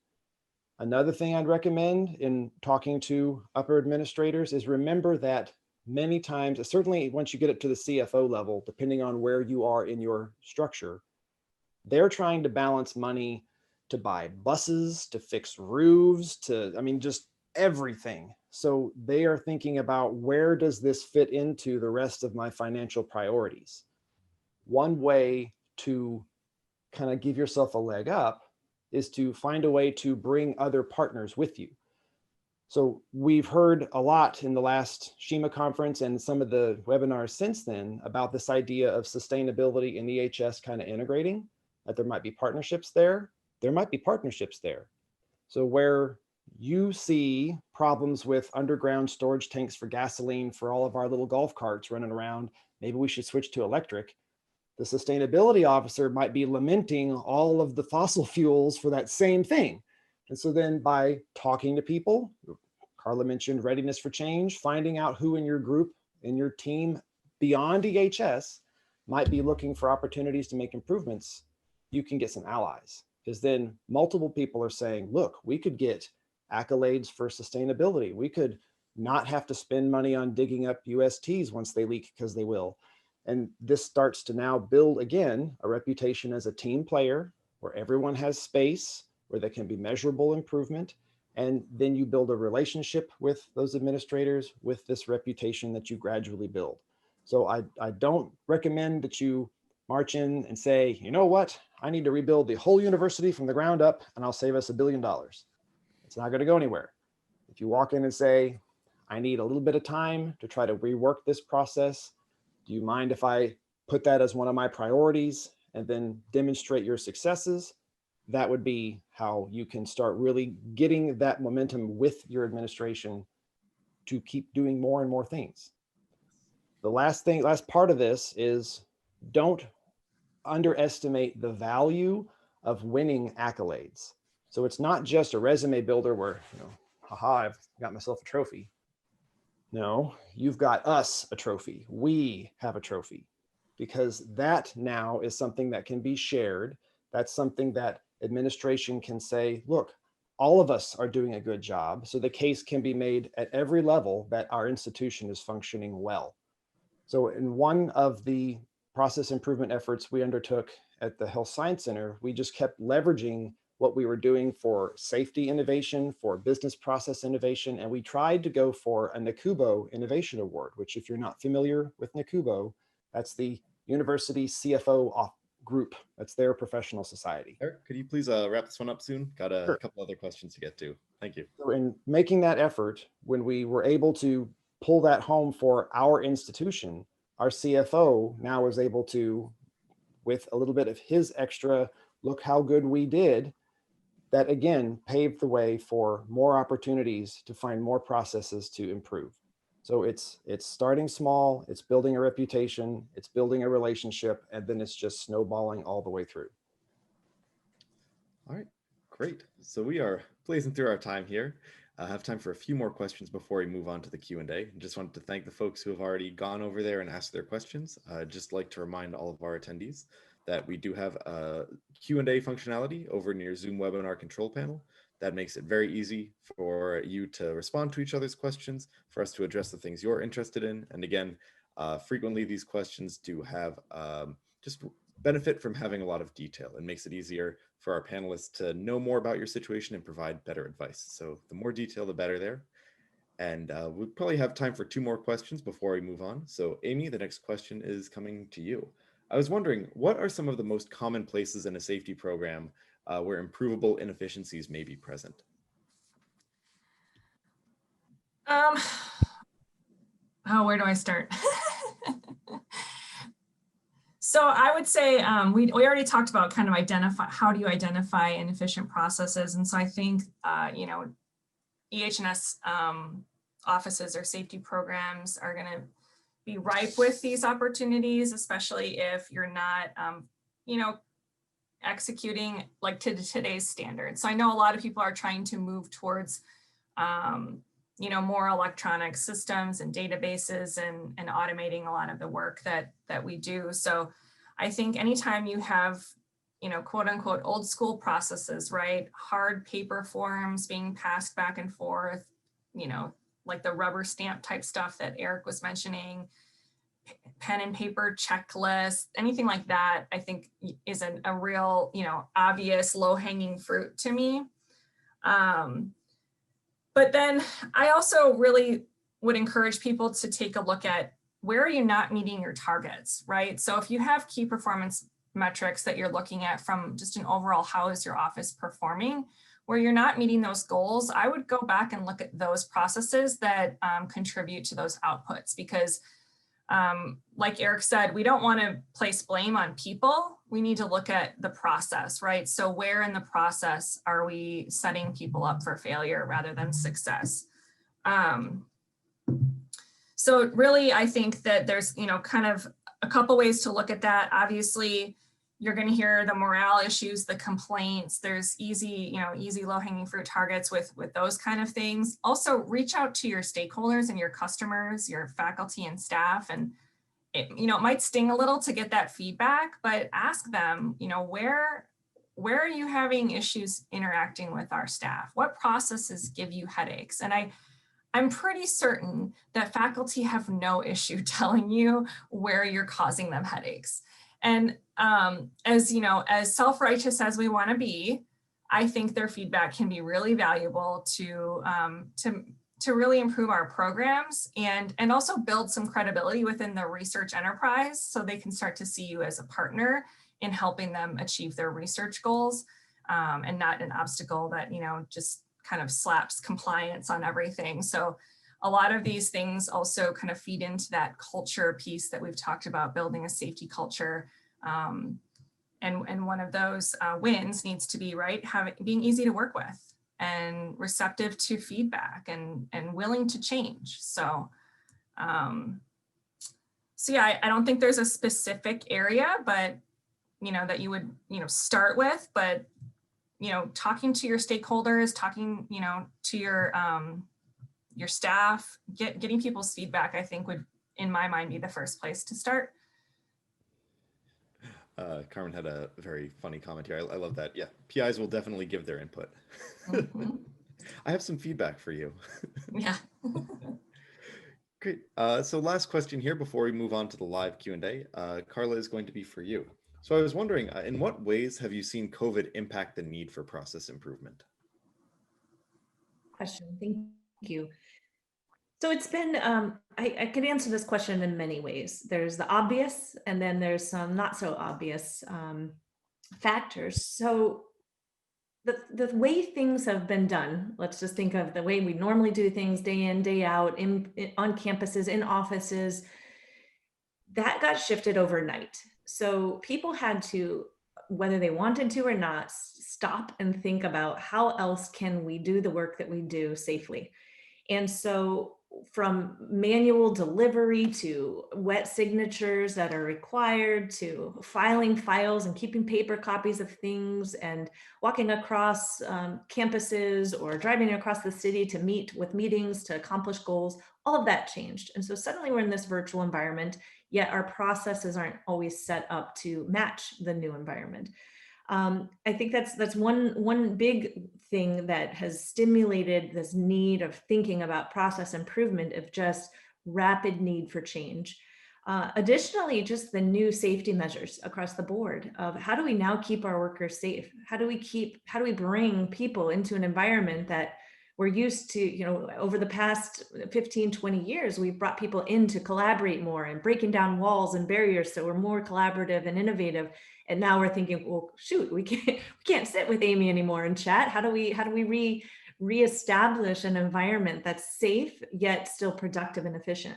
Another thing I'd recommend in talking to upper administrators is remember that many times, certainly once you get up to the CFO level, depending on where you are in your structure, they're trying to balance money to buy buses, to fix roofs, just everything. So they are thinking about, where does this fit into the rest of my financial priorities? One way to kind of give yourself a leg up is to find a way to bring other partners with you. So we've heard a lot in the last SHEMA conference and some of the webinars since then about this idea of sustainability and EHS kind of integrating, that there might be partnerships there. There might be partnerships there. So where you see problems with underground storage tanks for gasoline for all of our little golf carts running around, maybe we should switch to electric. The sustainability officer might be lamenting all of the fossil fuels for that same thing. And so then by talking to people, Carla mentioned readiness for change, finding out who in your group, in your team beyond EHS might be looking for opportunities to make improvements, you can get some allies. Because then multiple people are saying, look, we could get accolades for sustainability. We could not have to spend money on digging up USTs once they leak, because they will. And this starts to now build, again, a reputation as a team player where everyone has space, where there can be measurable improvement. And then you build a relationship with those administrators with this reputation that you gradually build. So I don't recommend that you march in and say, you know what, I need to rebuild the whole university from the ground up and I'll save us $1 billion. It's not going to go anywhere. If you walk in and say, I need a little bit of time to try to rework this process, do you mind if I put that as one of my priorities and then demonstrate your successes? That would be how you can start really getting that momentum with your administration to keep doing more and more things. The last part of this is, don't underestimate the value of winning accolades. So it's not just a resume builder where, haha, I've got myself a trophy. No, you've got us a trophy. We have a trophy, because that now is something that can be shared. That's something that administration can say, look, all of us are doing a good job. So the case can be made at every level that our institution is functioning well. So in one of the process improvement efforts we undertook at the Health Science Center, we just kept leveraging what we were doing for safety innovation, for business process innovation, and we tried to go for a NACUBO Innovation Award, which, if you're not familiar with NACUBO, that's the University CFO group. That's their professional society. Eric, could you please wrap this one up soon? Got a Sure. couple other questions to get to. Thank you. So in making that effort, when we were able to pull that home for our institution, our CFO now is able to, with a little bit of his extra, look how good we did, that again paved the way for more opportunities to find more processes to improve. So it's starting small, it's building a reputation, it's building a relationship, and then it's just snowballing all the way through. All right, great. So we are blazing through our time here. I have time for a few more questions before we move on to the Q&A. Just wanted to thank the folks who have already gone over there and asked their questions. Just like to remind all of our attendees that we do have a Q&A functionality over in your Zoom webinar control panel. That makes it very easy for you to respond to each other's questions, for us to address the things you're interested in. And again, frequently these questions do have just benefit from having a lot of detail. It makes it easier for our panelists to know more about your situation and provide better advice. So the more detail, the better there. And we'll probably have time for 2 more questions before we move on. So Amy, the next question is coming to you. I was wondering, what are some of the most common places in a safety program where improvable inefficiencies may be present? Where do I start? So I would say we already talked about kind of how do you identify inefficient processes. And so I think, EH&S offices or safety programs are going to be ripe with these opportunities, especially if you're not, executing like to today's standards. So I know a lot of people are trying to move towards, more electronic systems and databases and automating a lot of the work that we do. So I think anytime you have, quote unquote, old school processes, right? Hard paper forms being passed back and forth, like the rubber stamp type stuff that Erich was mentioning, pen and paper checklist, anything like that, I think is a real, obvious low hanging fruit to me. But then I also really would encourage people to take a look at where are you not meeting your targets, right? So if you have key performance metrics that you're looking at from just an overall, how is your office performing, where you're not meeting those goals, I would go back and look at those processes that contribute to those outputs, because like Erich said, we don't want to place blame on people. We need to look at the process, right? So where in the process are we setting people up for failure rather than success? So really, I think that there's, kind of a couple ways to look at that. Obviously, you're going to hear the morale issues, the complaints. There's easy low-hanging fruit targets with those kind of things. Also, reach out to your stakeholders and your customers, your faculty and staff, and it might sting a little to get that feedback, but ask them, where are you having issues interacting with our staff? What processes give you headaches? And I'm pretty certain that faculty have no issue telling you where you're causing them headaches. And as self-righteous as we want to be, I think their feedback can be really valuable to really improve our programs and also build some credibility within the research enterprise, so they can start to see you as a partner in helping them achieve their research goals, and not an obstacle that just kind of slaps compliance on everything. So a lot of these things also kind of feed into that culture piece that we've talked about, building a safety culture. And one of those wins needs to be, right, being easy to work with and receptive to feedback and willing to change. So, yeah, I don't think there's a specific area, but, that you would, start with, but, talking to your stakeholders, talking, to your staff, getting people's feedback, I think would, in my mind, be the first place to start. Carmen had a very funny comment here. I love that. Yeah, PIs will definitely give their input. Mm-hmm. I have some feedback for you. Yeah. Great. So last question here before we move on to the live Q&A. Carla, is going to be for you. So I was wondering, in what ways have you seen COVID impact the need for process improvement? Question. Thank you. So it's been, I could answer this question in many ways. There's the obvious, and then there's some not so obvious factors. So the way things have been done, let's just think of the way we normally do things day in, day out, on campuses, in offices, that got shifted overnight. So people had to, whether they wanted to or not, stop and think about how else can we do the work that we do safely. And so from manual delivery to wet signatures that are required to filing files and keeping paper copies of things and walking across campuses or driving across the city to meet with meetings to accomplish goals, all of that changed. And so suddenly we're in this virtual environment, yet our processes aren't always set up to match the new environment. I think that's one big thing that has stimulated this need of thinking about process improvement, of just rapid need for change. Additionally, just the new safety measures across the board of how do we now keep our workers safe? How do we bring people into an environment that we're used to, over the past 15, 20 years, we've brought people in to collaborate more and breaking down walls and barriers so we're more collaborative and innovative. And now we're thinking, well, shoot, we can't sit with Amy anymore and chat. How do we reestablish an environment that's safe yet still productive and efficient?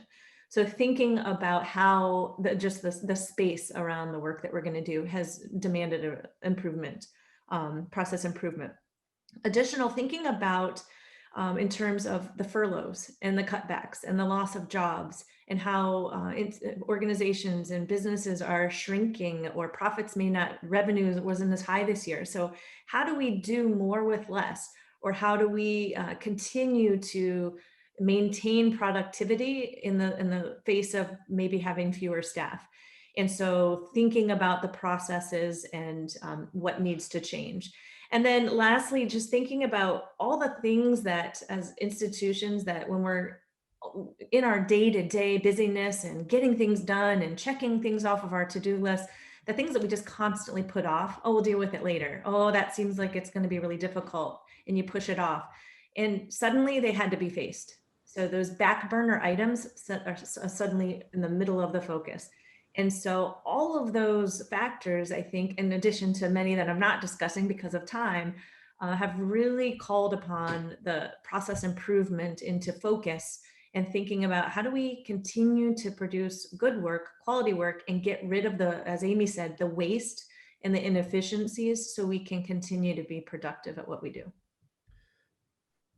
So thinking about how the space around the work that we're going to do has demanded an improvement, process improvement. Additional thinking about in terms of the furloughs and the cutbacks and the loss of jobs and how organizations and businesses are shrinking or revenue wasn't as high this year. So how do we do more with less? Or how do we continue to maintain productivity in the face of maybe having fewer staff? And so thinking about the processes and what needs to change. And then lastly, just thinking about all the things that as institutions that when we're in our day-to-day busyness and getting things done and checking things off of our to-do list, the things that we just constantly put off, oh, we'll deal with it later. Oh, that seems like it's going to be really difficult, and you push it off. And suddenly they had to be faced. So those back burner items are suddenly in the middle of the focus. And so all of those factors, I think, in addition to many that I'm not discussing because of time, have really called upon the process improvement into focus and thinking about how do we continue to produce good work, quality work, and get rid of as Amy said, the waste and the inefficiencies so we can continue to be productive at what we do.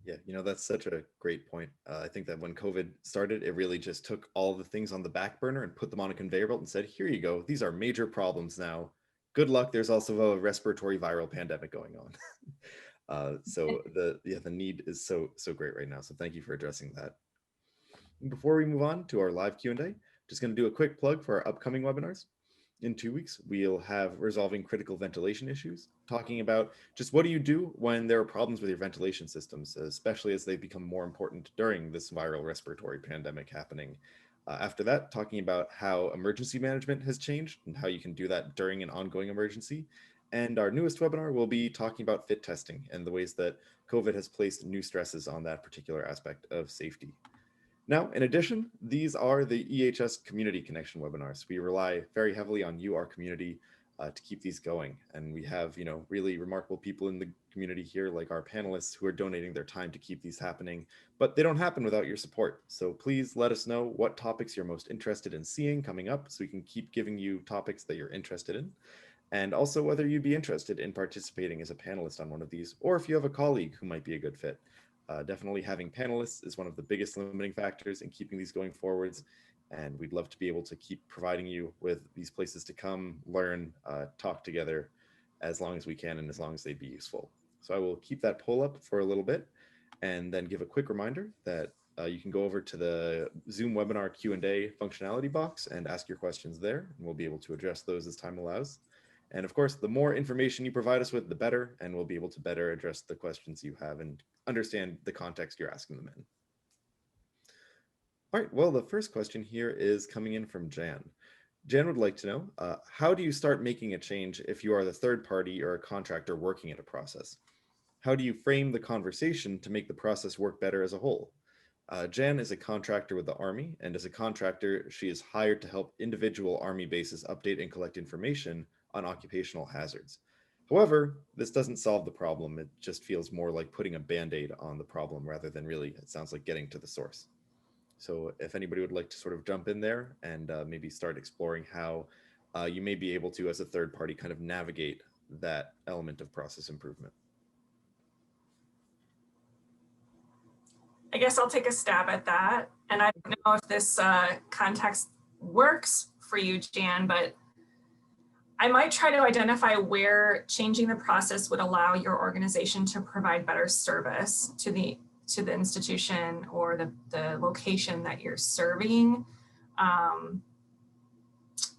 Yeah, that's such a great point. I think that when COVID started, it really just took all the things on the back burner and put them on a conveyor belt and said, here you go. These are major problems now. Good luck. There's also a respiratory viral pandemic going on. So the need is so great right now. So thank you for addressing that. Before we move on to our live Q&A, just going to do a quick plug for our upcoming webinars. In 2 weeks, we'll have resolving critical ventilation issues, talking about just what do you do when there are problems with your ventilation systems, especially as they become more important during this viral respiratory pandemic happening. After that, talking about how emergency management has changed and how you can do that during an ongoing emergency. And our newest webinar will be talking about fit testing and the ways that COVID has placed new stresses on that particular aspect of safety. Now, in addition, these are the EHS community connection webinars. We rely very heavily on you, our community, to keep these going. And we have, really remarkable people in the community here, like our panelists who are donating their time to keep these happening, but they don't happen without your support. So please let us know what topics you're most interested in seeing coming up so we can keep giving you topics that you're interested in. And also whether you'd be interested in participating as a panelist on one of these, or if you have a colleague who might be a good fit. Definitely having panelists is one of the biggest limiting factors in keeping these going forwards. And we'd love to be able to keep providing you with these places to come, learn, talk together as long as we can and as long as they'd be useful. So I will keep that poll up for a little bit and then give a quick reminder that you can go over to the Zoom webinar Q&A functionality box and ask your questions there, and we'll be able to address those as time allows. And of course, the more information you provide us with, the better, and we'll be able to better address the questions you have and understand the context you're asking them in. All right, well, the first question here is coming in from Jan. Jan would like to know, how do you start making a change if you are the third party or a contractor working at a process? How do you frame the conversation to make the process work better as a whole? Jan is a contractor with the Army, and as a contractor, she is hired to help individual Army bases update and collect information on occupational hazards. However, this doesn't solve the problem. It just feels more like putting a Band-Aid on the problem rather than really, it sounds like, getting to the source. So if anybody would like to sort of jump in there and maybe start exploring how you may be able to, as a third party, kind of navigate that element of process improvement. I guess I'll take a stab at that. And I don't know if this context works for you, Jan, but I might try to identify where changing the process would allow your organization to provide better service to the institution or the location that you're serving.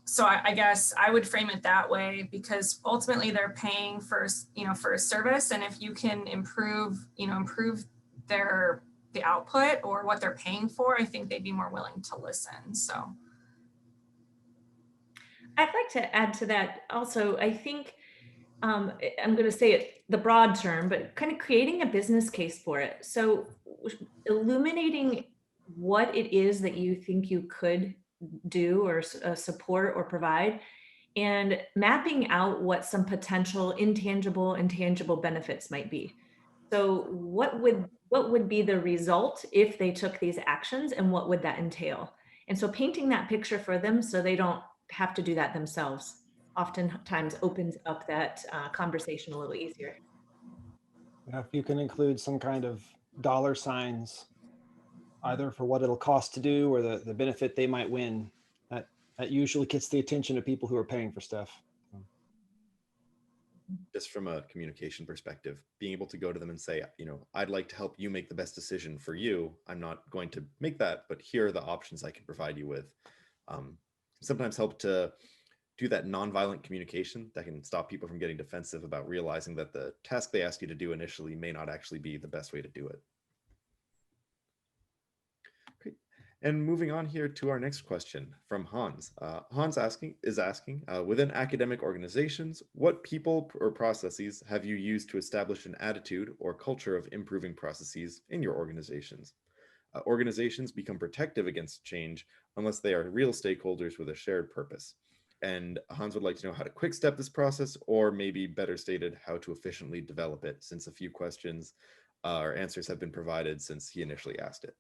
So I guess I would frame it that way, because ultimately they're paying for, for a service. And if you can improve the output or what they're paying for, I think they'd be more willing to listen. So I'd like to add to that also. I think I'm going to say it the broad term, but kind of creating a business case for it. So illuminating what it is that you think you could do or support or provide, and mapping out what some potential intangible and tangible benefits might be. So what would be the result if they took these actions, and what would that entail? And so painting that picture for them so they don't have to do that themselves oftentimes opens up that conversation a little easier. Yeah, if you can include some kind of dollar signs, either for what it'll cost to do or the benefit they might win, that usually gets the attention of people who are paying for stuff. Just from a communication perspective, being able to go to them and say, I'd like to help you make the best decision for you. I'm not going to make that, but here are the options I can provide you with. Sometimes help to do that nonviolent communication that can stop people from getting defensive about realizing that the task they ask you to do initially may not actually be the best way to do it. Great. And moving on here to our next question from Hans. Hans is asking, within academic organizations, what people or processes have you used to establish an attitude or culture of improving processes in your organizations? Organizations become protective against change unless they are real stakeholders with a shared purpose. And Hans would like to know how to quick step this process, or maybe better stated, how to efficiently develop it, since a few questions or answers have been provided since he initially asked it.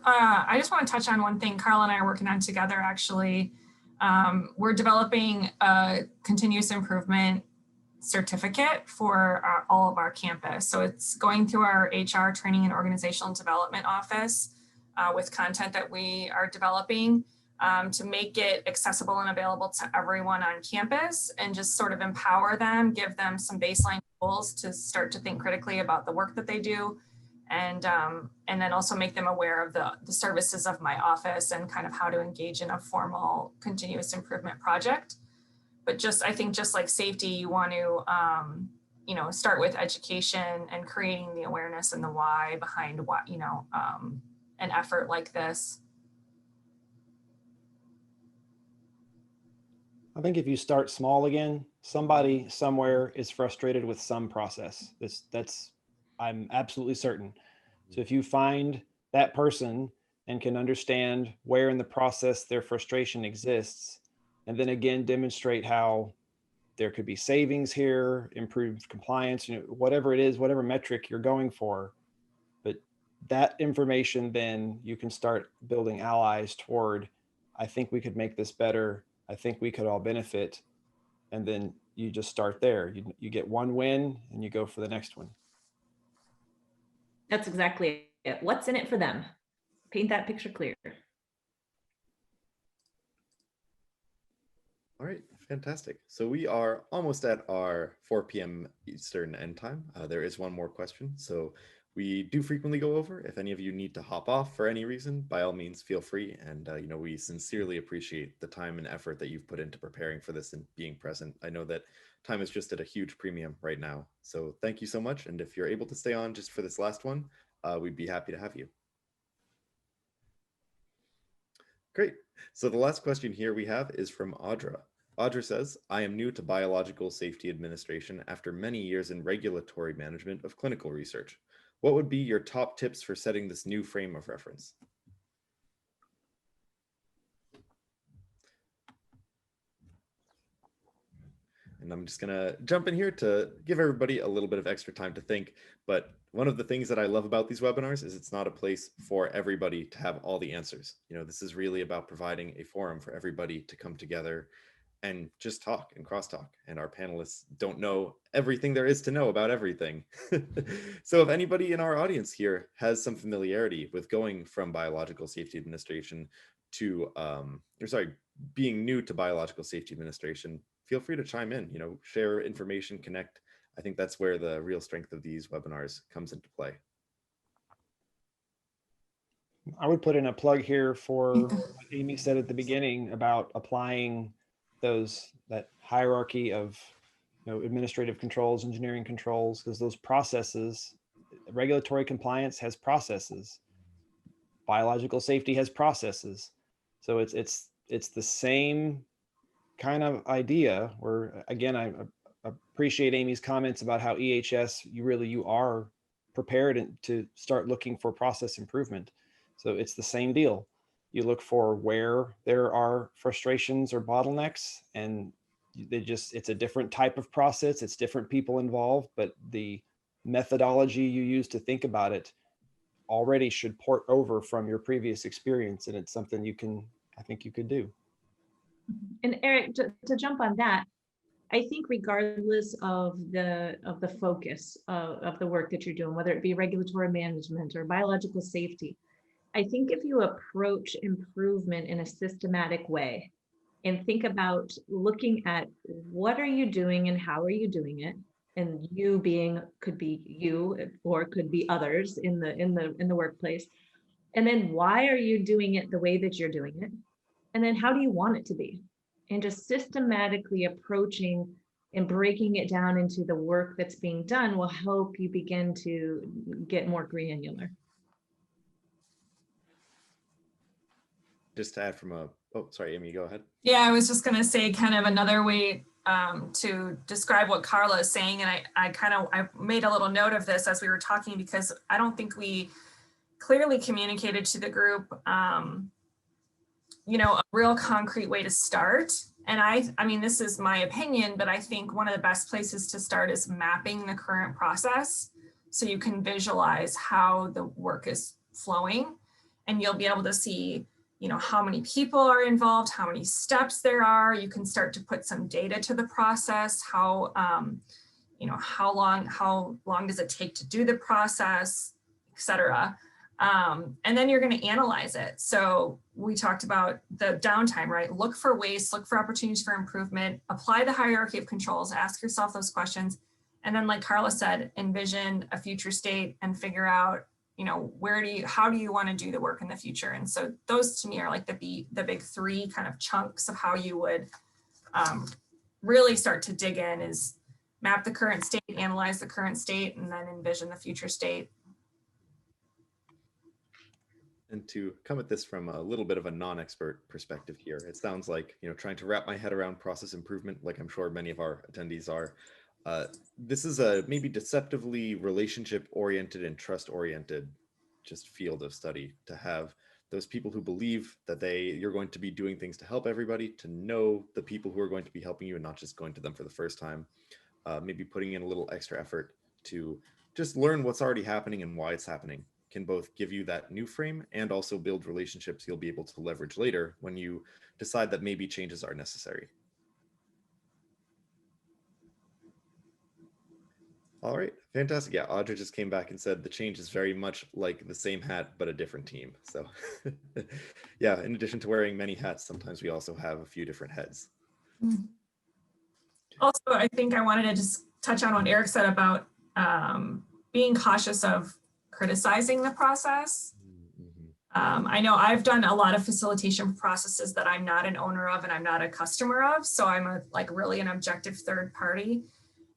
I just want to touch on one thing Karla and I are working on together, actually. We're developing a continuous improvement certificate for all of our campus. So it's going through our HR training and organizational development office with content that we are developing to make it accessible and available to everyone on campus, and just sort of empower them, give them some baseline tools to start to think critically about the work that they do. And then also make them aware of the services of my office and kind of how to engage in a formal continuous improvement project. But I think just like safety, you want to, start with education and creating the awareness and the why behind what, an effort like this. I think if you start small again, somebody somewhere is frustrated with some process. I'm absolutely certain. So if you find that person and can understand where in the process their frustration exists, and then again demonstrate how there could be savings here, improved compliance, whatever it is, whatever metric you're going for, but that information, then you can start building allies toward, I think we could make this better. I think we could all benefit. And then you just start there. You get one win and you go for the next one. That's exactly it. What's in it for them? Paint that picture clear. All right, fantastic. So we are almost at our 4 p.m. Eastern end time. There is one more question. So we do frequently go over. If any of you need to hop off for any reason, by all means, feel free. And we sincerely appreciate the time and effort that you've put into preparing for this and being present. I know that time is just at a huge premium right now. So thank you so much. And if you're able to stay on just for this last one, we'd be happy to have you. Great. So the last question here we have is from Audra. Audra says, I am new to biological safety administration after many years in regulatory management of clinical research. What would be your top tips for setting this new frame of reference? and I'm just gonna jump in here to give everybody a little bit of extra time to think. But one of the things that I love about these webinars is it's not a place for everybody to have all the answers. You know, this is really about providing a forum for everybody to come together and just talk and crosstalk. And our panelists don't know everything there is to know about everything. So if anybody in our audience here has some familiarity with going from biological safety administration to, being new to biological safety administration, feel free to chime in, you know, share information, connect. I think that's where the real strength of these webinars comes into play. I would put in a plug here for what Amy said at the beginning about applying that hierarchy of, you know, administrative controls, engineering controls, because those processes, regulatory compliance has processes, biological safety has processes. So it's the same kind of idea where, again, I appreciate Amy's comments about how EHS, you are prepared to start looking for process improvement. So it's the same deal. You look for where there are frustrations or bottlenecks, and it's a different type of process. It's different people involved, but the methodology you use to think about it already should port over from your previous experience. And it's something I think you could do. And Erich, to jump on that, I think regardless of the focus of the work that you're doing, whether it be regulatory management or biological safety, I think if you approach improvement in a systematic way and think about looking at what are you doing and how are you doing it, and you could be you or could be others in the workplace, and then why are you doing it the way that you're doing it, and then how do you want it to be, and just systematically approaching and breaking it down into the work that's being done will help you begin to get more granular. Just to add from oh, sorry, Amy, go ahead. Yeah, I was just going to say kind of another way to describe what Karla is saying. And I made a little note of this as we were talking, because I don't think we clearly communicated to the group, you know, a real concrete way to start. And I mean, this is my opinion, but I think one of the best places to start is mapping the current process, so you can visualize how the work is flowing, and you'll be able to see, you know, how many people are involved, how many steps there are. You can start to put some data to the process, how, you know, how long does it take to do the process, et cetera. And then you're going to analyze it. So we talked about the downtime, right? Look for waste, look for opportunities for improvement, apply the hierarchy of controls, ask yourself those questions. And then, like Karla said, envision a future state and figure out, you know, how do you want to do the work in the future? And so those to me are like the big three kind of chunks of how you would really start to dig in, is map the current state, analyze the current state, and then envision the future state. And to come at this from a little bit of a non-expert perspective here, it sounds like, you know, trying to wrap my head around process improvement, like I'm sure many of our attendees are. This is a maybe deceptively relationship-oriented and trust-oriented just field of study, to have those people who believe that you're going to be doing things to help everybody, to know the people who are going to be helping you and not just going to them for the first time, maybe putting in a little extra effort to just learn what's already happening and why it's happening, can both give you that new frame and also build relationships you'll be able to leverage later when you decide that maybe changes are necessary. All right, fantastic. Yeah, Audra just came back and said the change is very much like the same hat, but a different team. So yeah, in addition to wearing many hats, sometimes we also have a few different heads. Also, I think I wanted to just touch on what Erich said about being cautious of criticizing the process. I know I've done a lot of facilitation processes that I'm not an owner of and I'm not a customer of. So I'm really an objective third party.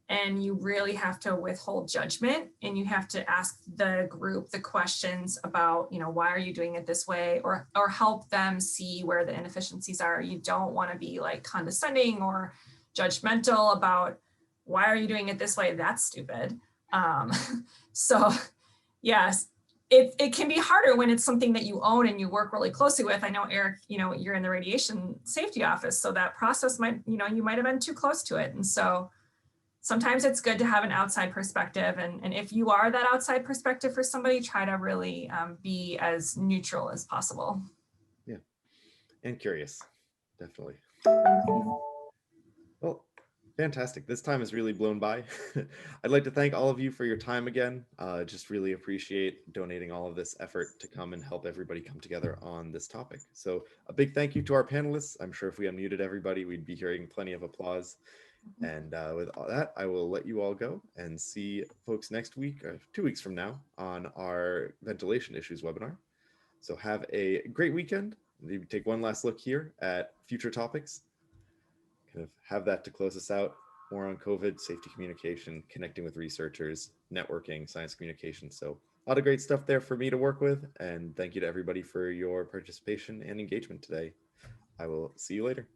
And you really have to withhold judgment, and you have to ask the group the questions about, you know, why are you doing it this way, or help them see where the inefficiencies are. You don't want to be like condescending or judgmental about why are you doing it this way? That's stupid. So yes, it can be harder when it's something that you own and you work really closely with. I know, Eric, you're in the radiation safety office, so that process might, you might have been too close to it. And so sometimes it's good to have an outside perspective. And if you are that outside perspective for somebody, try to really be as neutral as possible. Yeah, and curious, definitely. Well, fantastic. This time has really blown by. I'd like to thank all of you for your time again. Just really appreciate donating all of this effort to come and help everybody come together on this topic. So a big thank you to our panelists. I'm sure if we unmuted everybody, we'd be hearing plenty of applause. And with all that, I will let you all go and see folks next week, 2 weeks from now, on our ventilation issues webinar. So have a great weekend. Maybe take one last look here at future topics. Kind of have that to close us out. More on COVID, safety communication, connecting with researchers, networking, science communication. So a lot of great stuff there for me to work with. And thank you to everybody for your participation and engagement today. I will see you later.